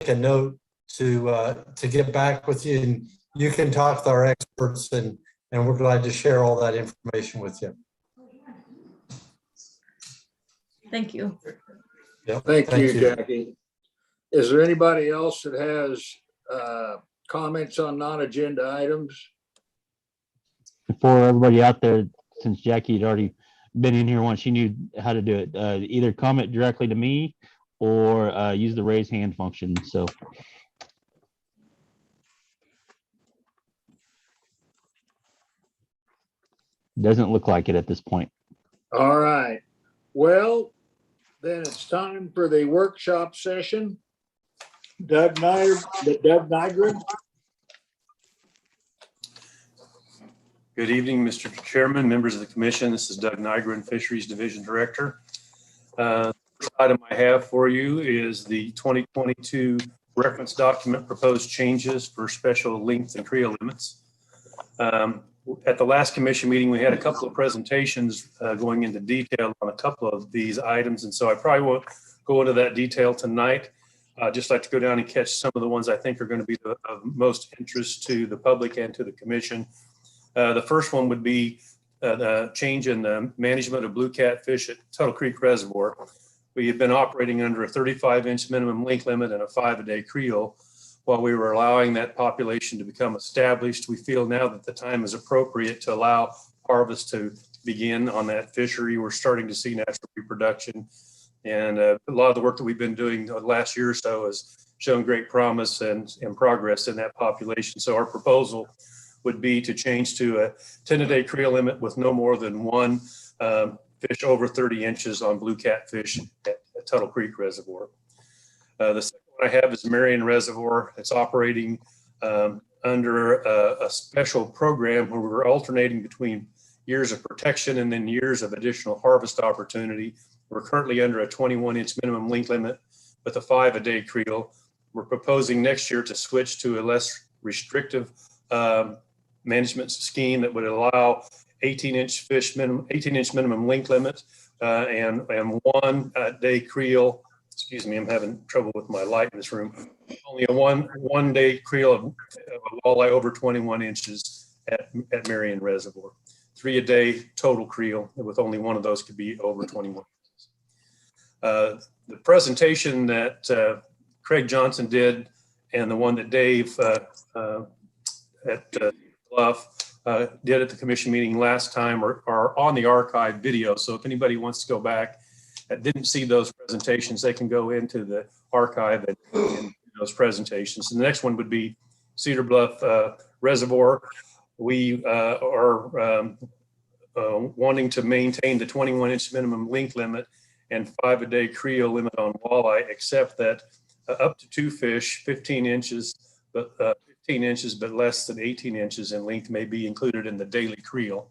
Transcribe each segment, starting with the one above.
make a note to get back with you, and you can talk with our experts, and we're glad to share all that information with you. Thank you. Yep. Thank you, Jackie. Is there anybody else that has comments on non-agenda items? For everybody out there, since Jackie had already been in here once, she knew how to do it. Either comment directly to me or use the raise hand function. So doesn't look like it at this point. All right. Well, then it's time for the workshop session. Doug Nygren. Good evening, Mr. Chairman, members of the commission. This is Doug Nygren, Fisheries Division Director. The first item I have for you is the 2022 reference document proposed changes for special length and creel limits. At the last commission meeting, we had a couple of presentations going into detail on a couple of these items, and so I probably won't go into that detail tonight. I'd just like to go down and catch some of the ones I think are going to be of most interest to the public and to the commission. The first one would be the change in the management of blue catfish at Tuttle Creek Reservoir. We have been operating under a 35-inch minimum length limit and a 5-a-day creel. While we were allowing that population to become established, we feel now that the time is appropriate to allow harvest to begin on that fishery. We're starting to see natural reproduction, and a lot of the work that we've been doing the last year or so has shown great promise and progress in that population. So our proposal would be to change to a 10-a-day creel limit with no more than one fish over 30 inches on blue catfish at Tuttle Creek Reservoir. The second one I have is Marion Reservoir. It's operating under a special program where we're alternating between years of protection and then years of additional harvest opportunity. We're currently under a 21-inch minimum length limit with a 5-a-day creel. We're proposing next year to switch to a less restrictive management scheme that would allow 18-inch minimum length limit and 1 day creel. Excuse me, I'm having trouble with my light in this room. Only a one day creel of walleye over 21 inches at Marion Reservoir. 3 a day total creel, with only one of those could be over 21 inches. The presentation that Craig Johnson did and the one that Dave at Bluff did at the commission meeting last time are on the archive video. So if anybody wants to go back that didn't see those presentations, they can go into the archive and those presentations. And the next one would be Cedar Bluff Reservoir. We are wanting to maintain the 21-inch minimum length limit and 5-a-day creel limit on walleye, except that up to 2 fish, 15 inches, but 15 inches, but less than 18 inches in length may be included in the daily creel.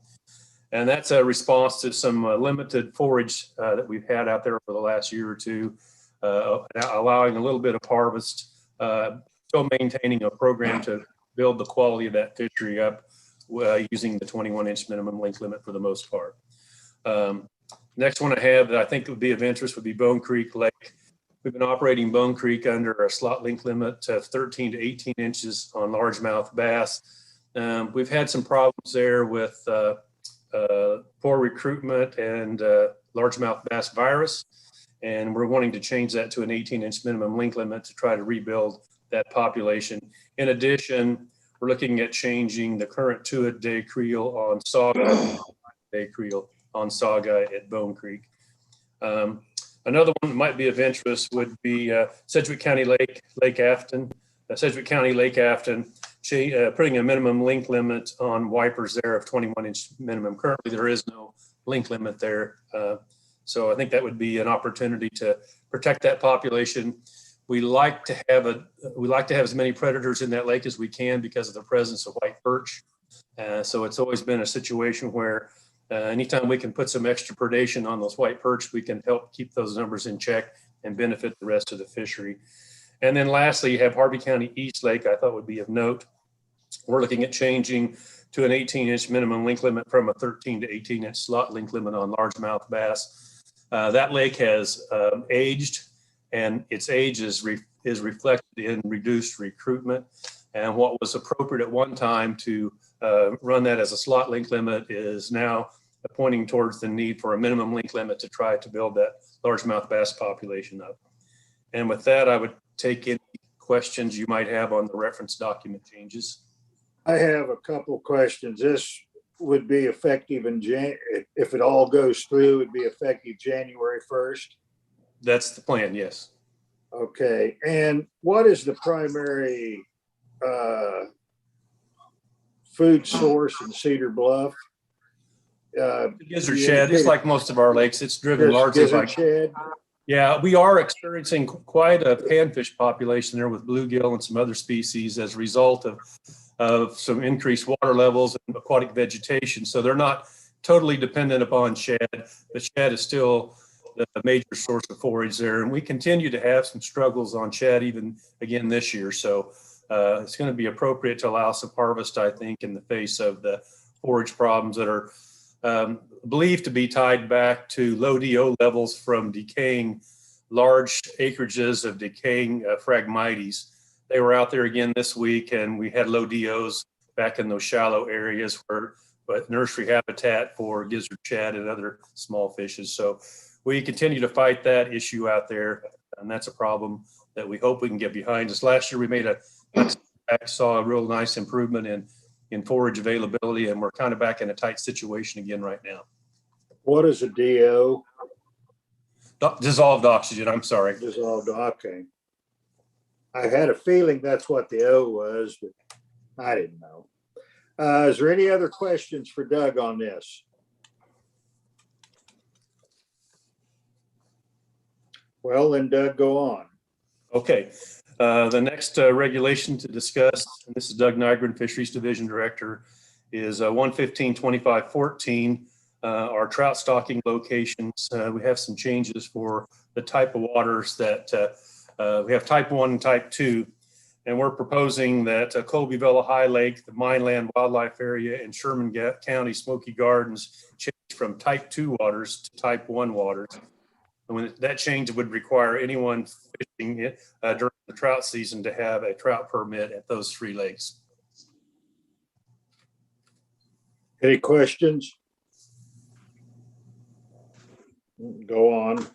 And that's a response to some limited forage that we've had out there for the last year or two, allowing a little bit of harvest, still maintaining a program to build the quality of that fishery up using the 21-inch minimum length limit for the most part. Next one I have that I think would be of interest would be Bone Creek Lake. We've been operating Bone Creek under a slot length limit of 13 to 18 inches on largemouth bass. We've had some problems there with poor recruitment and largemouth bass virus, and we're wanting to change that to an 18-inch minimum length limit to try to rebuild that population. In addition, we're looking at changing the current 2-a-day creel on saugeye, day creel on saugeye at Bone Creek. Another one that might be of interest would be Sedgwick County Lake Afton. Sedgwick County Lake Afton, putting a minimum length limit on wipers there of 21-inch minimum. Currently, there is no length limit there. So I think that would be an opportunity to protect that population. We like to have as many predators in that lake as we can because of the presence of white perch. So it's always been a situation where anytime we can put some extra predation on those white perch, we can help keep those numbers in check and benefit the rest of the fishery. And then lastly, you have Harvey County East Lake, I thought would be of note. We're looking at changing to an 18-inch minimum length limit from a 13 to 18-inch slot length limit on largemouth bass. That lake has aged, and its age is reflected in reduced recruitment. And what was appropriate at one time to run that as a slot link limit is now pointing towards the need for a minimum link limit to try to build that largemouth bass population up. And with that, I would take any questions you might have on the reference document changes. I have a couple questions. This would be effective in if it all goes through, it'd be effective January 1st. That's the plan, yes. Okay. And what is the primary food source in Cedar Bluff? Gizzard shad, just like most of our lakes, it's driven largely by. Gizzard shad? Yeah, we are experiencing quite a panfish population there with bluegill and some other species as a result of some increased water levels and aquatic vegetation. So they're not totally dependent upon shad. The shad is still the major source of forage there. And we continue to have some struggles on shad even again this year. So it's going to be appropriate to allow some harvest, I think, in the face of the forage problems that are believed to be tied back to low DO levels from decaying large acreages of decaying Phragmites. They were out there again this week, and we had low DOs back in those shallow areas but nursery habitat for gizzard shad and other small fishes. So we continue to fight that issue out there, and that's a problem that we hope we can get behind us. Last year, we made saw a real nice improvement in forage availability, and we're kind of back in a tight situation again right now. What is a DO? Dissolved oxygen, I'm sorry. Dissolved, okay. I had a feeling that's what the O was, but I didn't know. Is there any other questions for Doug on this? Well, then Doug, go on. Okay. The next regulation to discuss, and this is Doug Nygren, Fisheries Division Director, is 115.25.14, our trout stocking locations. We have some changes for the type of waters that we have type 1 and type 2. And we're proposing that Colby-Villa High Lake, the Mineland Wildlife Area, and Sherman County Smoky Gardens change from type 2 waters to type 1 waters. And when that change would require anyone fishing during the trout season to have a trout permit at those 3 lakes. Any questions? Go on.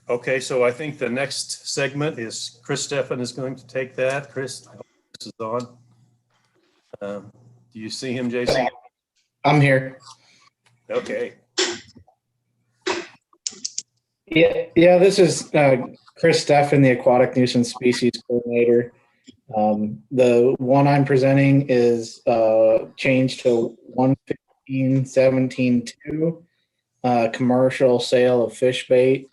Okay, so I think the next segment is Chris Steffen is going to take that. Chris, I hope this is on. Do you see him, Jason? I'm here. Okay. Yeah. This is Chris Steffen, the Aquatic Nuisance Species Coordinator. The one I'm presenting is changed to 115.17.2, commercial sale of fish bait.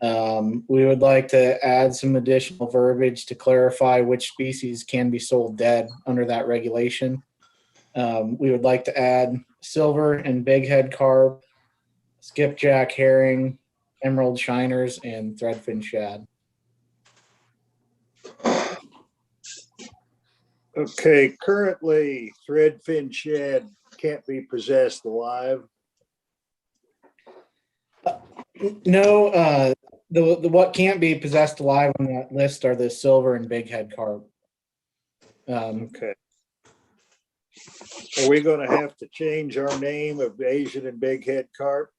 We would like to add some additional verbiage to clarify which species can be sold dead under that regulation. We would like to add silver and bighead carp, skipjack herring, emerald shiners, and threadfin shad. Okay, currently threadfin shad can't be possessed alive. No, the what can't be possessed alive on that list are the silver and bighead carp. Okay. Are we going to have to change our name of Asian and bighead carp?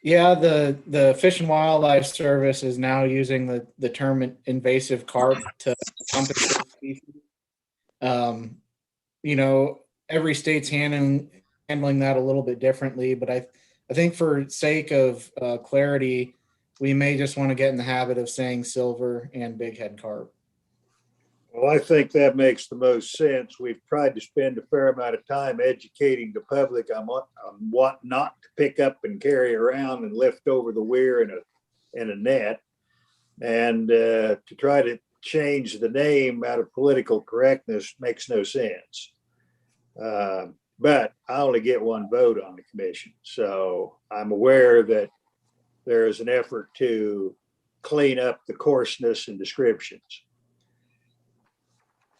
Yeah, the Fish and Wildlife Service is now using the term invasive carp to encompass those species. Every state's handling that a little bit differently, but I think for sake of clarity, we may just want to get in the habit of saying silver and bighead carp. Well, I think that makes the most sense. We've tried to spend a fair amount of time educating the public on what not to pick up and carry around and lift over the weir in a net. And to try to change the name out of political correctness makes no sense. But I only get one vote on the commission. So I'm aware that there is an effort to clean up the coarseness and descriptions.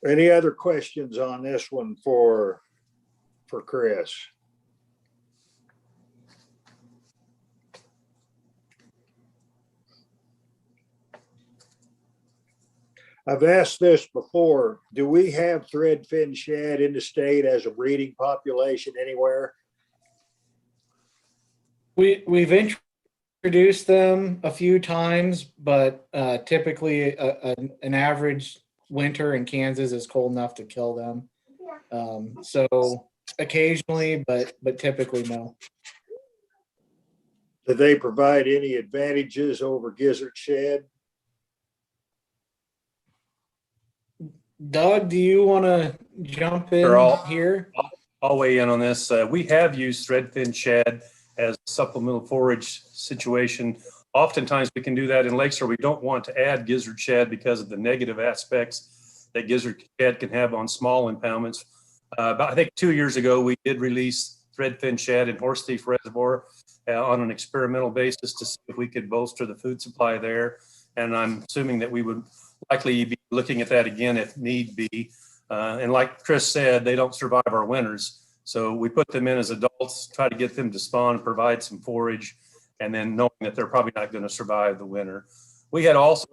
Any other questions on this one for Chris? I've asked this before. Do we have threadfin shad in the state as a breeding population anywhere? We've introduced them a few times, but typically an average winter in Kansas is cold enough to kill them. So occasionally, but typically no. Do they provide any advantages over gizzard shad? Doug, do you want to jump in Sure, here? I'll weigh in on this. We have used threadfin shad as a supplemental forage situation. Oftentimes we can do that in lakes where we don't want to add gizzard shad because of the negative aspects that gizzard shad can have on small impoundments. But I think 2 years ago, we did release threadfin shad in Horse Thief Reservoir on an experimental basis to see if we could bolster the food supply there. And I'm assuming that we would likely be looking at that again if need be. And like Chris said, they don't survive our winters. So we put them in as adults, try to get them to spawn, provide some forage, and then knowing that they're probably not going to survive the winter. We had also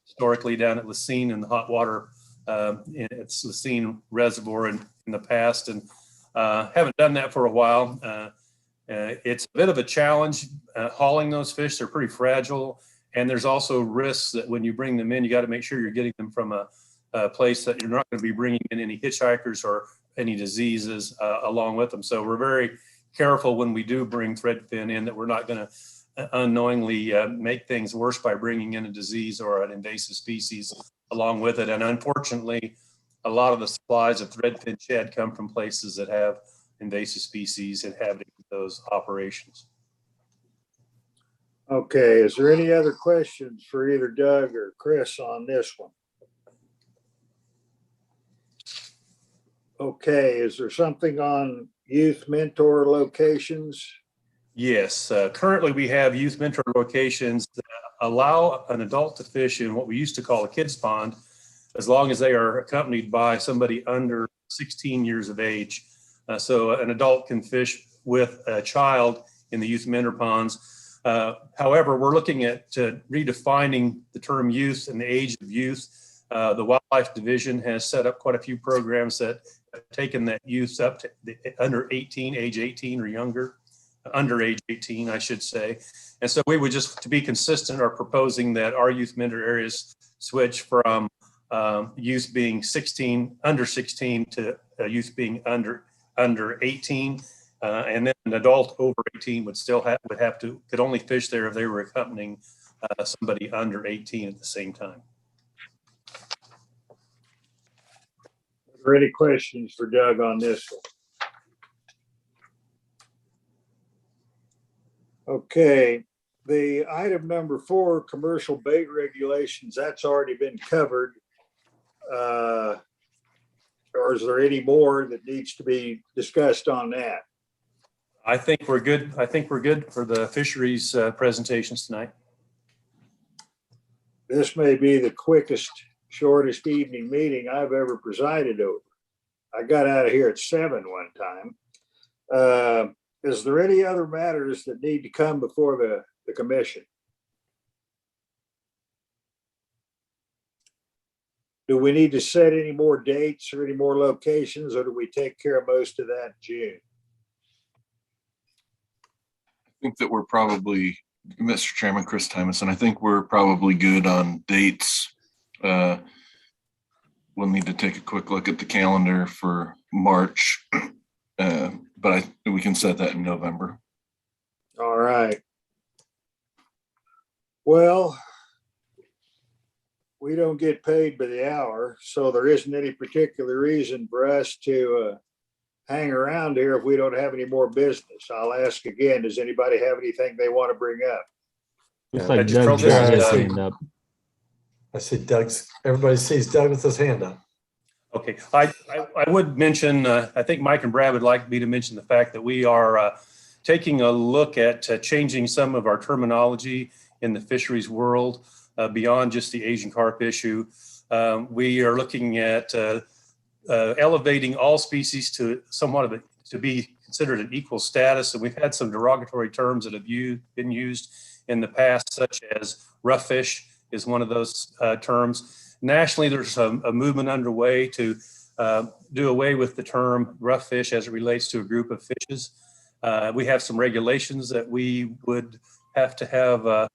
historically down at Lacine in the hot water, it's Lacine Reservoir in the past, and haven't done that for a while. It's a bit of a challenge hauling those fish. They're pretty fragile. And there's also risks that when you bring them in, you got to make sure you're getting them from a place that you're not going to be bringing in any hitchhikers or any diseases along with them. So we're very careful when we do bring threadfin in that we're not going to unknowingly make things worse by bringing in a disease or an invasive species along with it. And unfortunately, a lot of the supplies of threadfin shad come from places that have invasive species inhabiting those operations. Okay, is there any other questions for either Doug or Chris on this one? Okay, is there something on youth mentor locations? Yes, currently we have youth mentor locations that allow an adult to fish in what we used to call a kids pond, as long as they are accompanied by somebody under 16 years of age. So an adult can fish with a child in the youth mentor ponds. However, we're looking at redefining the term youth and the age of youth. The Wildlife Division has set up quite a few programs that have taken that youth up to under 18, age 18 or younger, under age 18, I should say. And so we would just, to be consistent, are proposing that our youth mentor areas switch from youth being 16, under 16 to youth being under 18. And then an adult over 18 would still could only fish there if they were accompanying somebody under 18 at the same time. Are there any questions for Doug on this one? Okay, the item number 4, commercial bait regulations, that's already been covered. Or is there any more that needs to be discussed on that? I think we're good. I think we're good for the fisheries presentations tonight. This may be the quickest, shortest evening meeting I've ever presided over. I got out of here at 7 one time. Is there any other matters that need to come before the commission? Do we need to set any more dates or any more locations, or do we take care of most of that in June? I think that we're probably, Mr. Chairman, Chris Tymason, I think we're probably good on dates. We'll need to take a quick look at the calendar for March, but we can set that in November. All right. Well, we don't get paid by the hour, so there isn't any particular reason for us to hang around here if we don't have any more business. I'll ask again, does anybody have anything they want to bring up? Looks I like just Doug throw had this, his hand up. I see everybody sees Doug with his hand up. Okay, I would mention, I think Mike and Brad would like me to mention the fact that we are taking a look at changing some of our terminology in the fisheries world beyond just the Asian carp issue. We are looking at elevating all species to somewhat to be considered an equal status. And we've had some derogatory terms that have been used in the past, such as rough fish is one of those terms. nationally, there's a movement underway to do away with the term rough fish as it relates to a group of fishes. We have some regulations that we would have to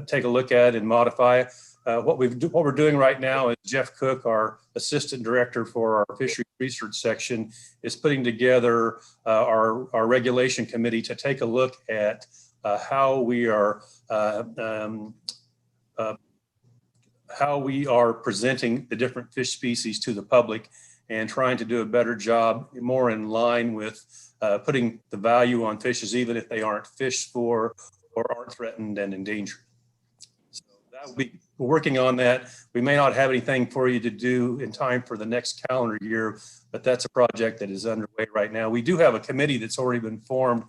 take a look at and modify. What we're doing right now is Jeff Cook, our assistant director for our fishery research section, is putting together our regulation committee to take a look at how we are presenting the different fish species to the public and trying to do a better job, more in line with putting the value on fishes, even if they aren't fished for or aren't threatened and endangered. So that will be, we're working on that. We may not have anything for you to do in time for the next calendar year, but that's a project that is underway right now. We do have a committee that's already been formed.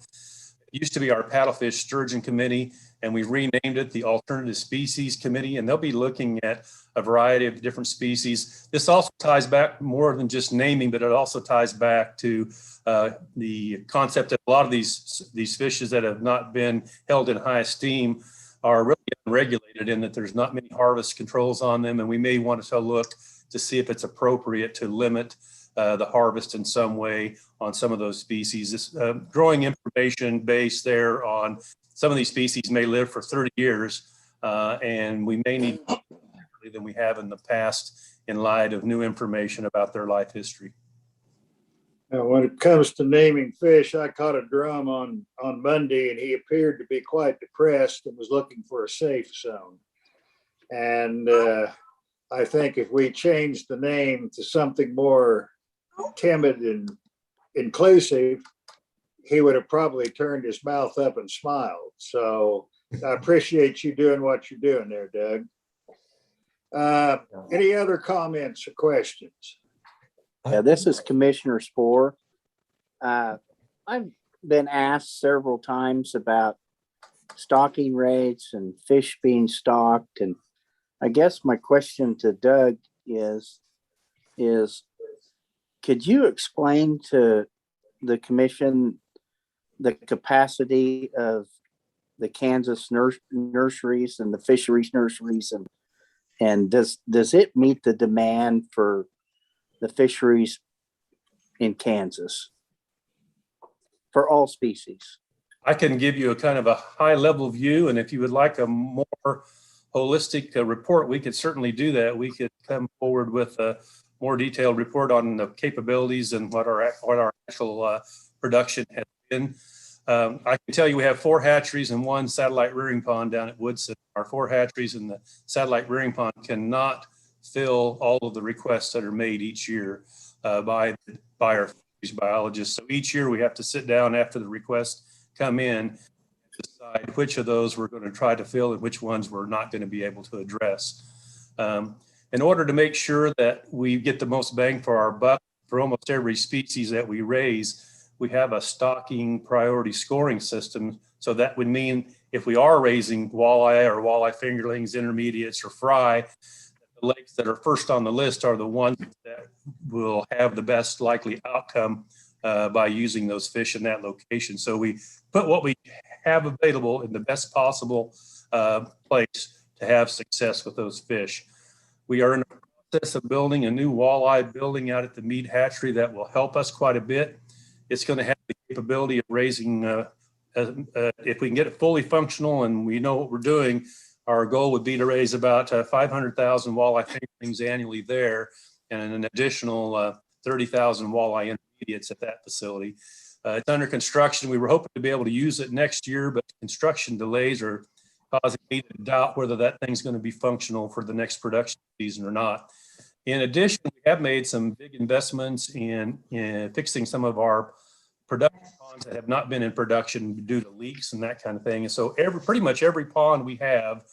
It used to be our paddlefish sturgeon committee, and we renamed it the Alternative Species Committee, and they'll be looking at a variety of different species. This also ties back more than just naming, but it also ties back to the concept that a lot of these fishes that have not been held in high esteem are really unregulated, in that there's not many harvest controls on them, and we may want to look to see if it's appropriate to limit the harvest in some way on some of those species. This growing information base there on some of these species may live for 30 years, and we may need more than we have in the past in light of new information about their life history. Now, when it comes to naming fish, I caught a drum on Monday, and he appeared to be quite depressed and was looking for a safe zone. And I think if we change the name to something more timid and inclusive, he would have probably turned his mouth up and smiled. So I appreciate you doing what you're doing there, Doug. Any other comments or questions? Yeah, this is Commissioner Spoor. I've been asked several times about stocking rates and fish being stocked. And I guess my question to Doug is could you explain to the commission the capacity of the Kansas nurseries and the fisheries nurseries, and does it meet the demand for the fisheries in Kansas for all species? I can give you a kind of a high level view, and if you would like a more holistic report, we could certainly do that. We could come forward with a more detailed report on the capabilities and what our actual production has been. I can tell you we have 4 hatcheries and 1 satellite rearing pond down at Woodson. Our 4 hatcheries and the satellite rearing pond cannot fill all of the requests that are made each year by our fisheries biologists. So each year we have to sit down after the requests come in and decide which of those we're going to try to fill and which ones we're not going to be able to address. In order to make sure that we get the most bang for our buck for almost every species that we raise, we have a stocking priority scoring system. So that would mean if we are raising walleye or walleye fingerlings, intermediates, or fry, the lakes that are first on the list are the ones that will have the best likely outcome by using those fish in that location. So we put what we have available in the best possible place to have success with those fish. We are in the process of building a new walleye building out at the Mead Hatchery that will help us quite a bit. It's going to have the capability of raising, if we can get it fully functional and we know what we're doing, our goal would be to raise about 500,000 walleye fingerlings annually there, and an additional 30,000 walleye intermediates at that facility. It's under construction. We were hoping to be able to use it next year, but construction delays are causing me to doubt whether that thing's going to be functional for the next production season or not. In addition, we have made some big investments in fixing some of our production ponds that have not been in production due to leaks and that kind of thing. And so pretty much every pond we have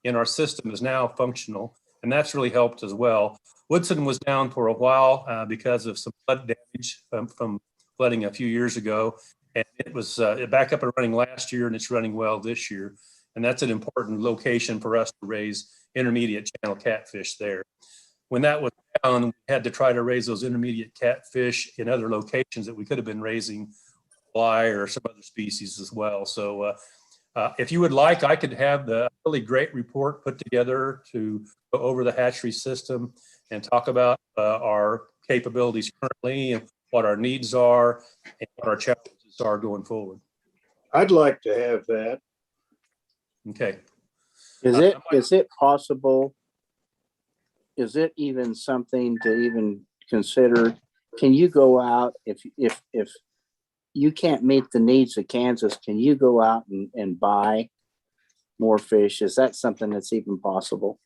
in our system is now functional, and that's really helped as well. Woodson was down for a while because of some flood damage from flooding a few years ago, and it was back up and running last year, and it's running well this year. And that's an important location for us to raise intermediate channel catfish there. When that was down, we had to try to raise those intermediate catfish in other locations that we could have been raising walleye or some other species as well. So If you would like, I could have the really great report put together to go over the hatchery system and talk about our capabilities currently and what our needs are and what our challenges are going forward. I'd like to have that. Okay. Is it possible? Is it even something to even consider? Can you go out if you can't meet the needs of Kansas, can you go out and buy more fish? Is that something that's even possible?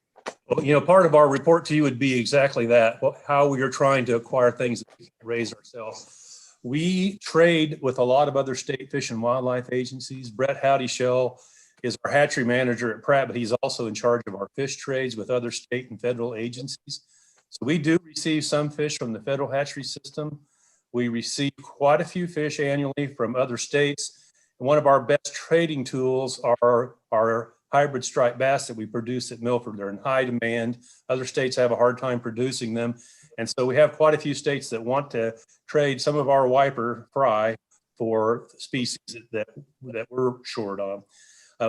Well, you know, part of our report to you would be exactly that, how we are trying to acquire things that we can raise ourselves. We trade with a lot of other state fish and wildlife agencies. Brett Howdyshell is our hatchery manager at Pratt, but he's also in charge of our fish trades with other state and federal agencies. So we do receive some fish from the federal hatchery system. We receive quite a few fish annually from other states. And one of our best trading tools are our hybrid striped bass that we produce at Milford. They're in high demand. Other states have a hard time producing them. And so we have quite a few states that want to trade some of our wiper fry for species that we're short on.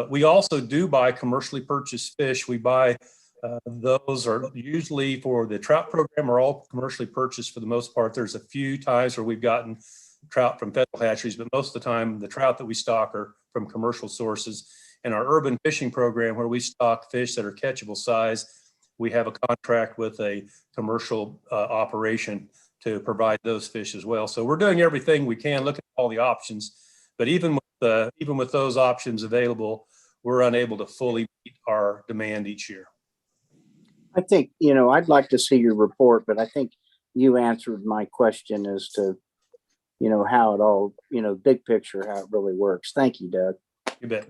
We also do buy commercially purchased fish. We buy those are usually for the trout program are all commercially purchased for the most part. There's a few times where we've gotten trout from federal hatcheries, but most of the time the trout that we stock are from commercial sources. And our urban fishing program, where we stock fish that are catchable size, we have a contract with a commercial operation to provide those fish as well. So we're doing everything we can, looking at all the options, but even with those options available, we're unable to fully meet our demand each year. I think, you know, I'd like to see your report, but I think you answered my question as to, you know, how it all, you know, big picture, how it really works. Thank you, Doug. You bet.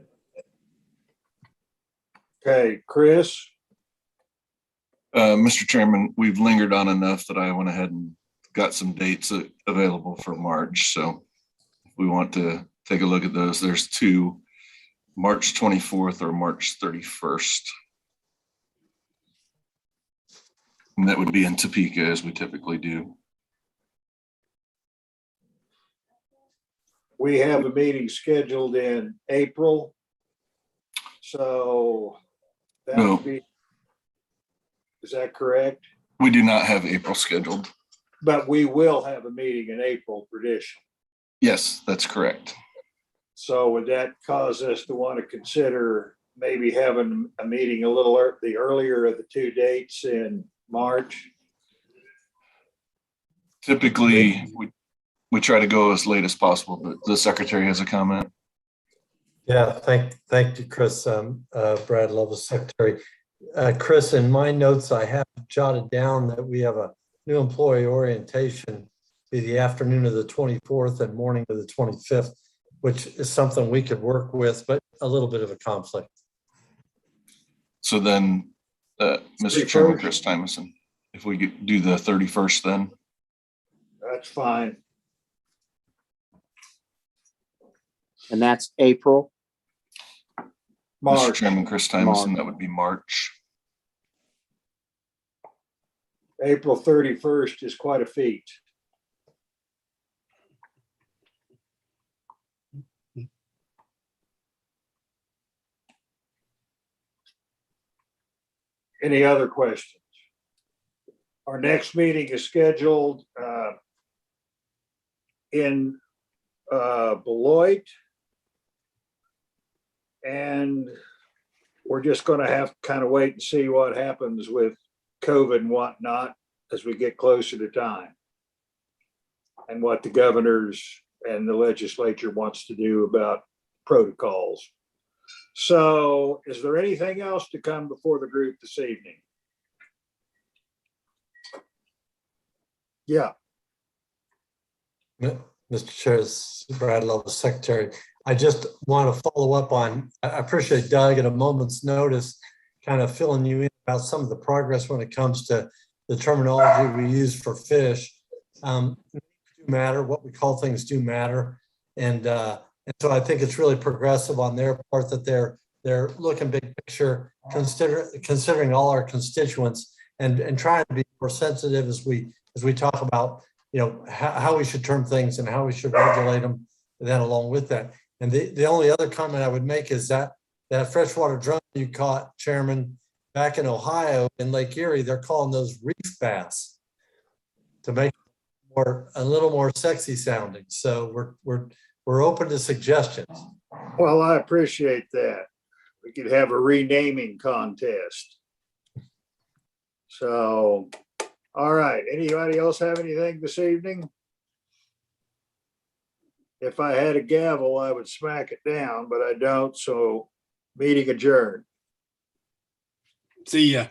Okay, Chris? Mr. Chairman, we've lingered on enough that I went ahead and got some dates available for March. So if we want to take a look at those, there's two, March 24th or March 31st. And that would be in Topeka, as we typically do. We have a meeting scheduled in April. So that No. would be, is that correct? We do not have April scheduled. But we will have a meeting in April traditionally. Yes, that's correct. So would that cause us to want to consider maybe having a meeting a little the earlier of the two dates in March? Typically, we try to go as late as possible, but the secretary has a comment. Yeah, thank you, Chris. Brad Lovell, Secretary. Chris, in my notes, I have jotted down that we have a new employee orientation be the afternoon of the 24th and morning of the 25th, which is something we could work with, but a little bit of a conflict. So then, Mr. Chairman, Chris Tymeson, if we could do the 31st then. That's fine. And that's April. Mr. March. Chairman, Chris Tymeson, that would be March. April 31st is quite a feat. Any other questions? Our next meeting is scheduled in Beloit. And we're just going to have to kind of wait and see what happens with COVID and whatnot as we get closer to time, and what the governors and the legislature wants to do about protocols. So is there anything else to come before the group this evening? Yeah. Mr. Chair, this is Brad Lovell, Secretary. I just want to follow up on, I appreciate Doug at a moment's notice kind of filling you in about some of the progress when it comes to the terminology we use for fish. Do matter, what we call things do matter. And so I think it's really progressive on their part that they're looking big picture, considering all our constituents and trying to be more sensitive as we talk about, you know, how we should term things and how we should regulate them. Then along with that, And the only other comment I would make is that that freshwater drum you caught, Chairman, back in Ohio in Lake Erie, they're calling those reef bass to make it a little more sexy sounding. So we're open to suggestions. Well, I appreciate that. We could have a renaming contest. So, all right. Anybody else have anything this evening? If I had a gavel, I would smack it down, but I don't. So meeting adjourned. See ya.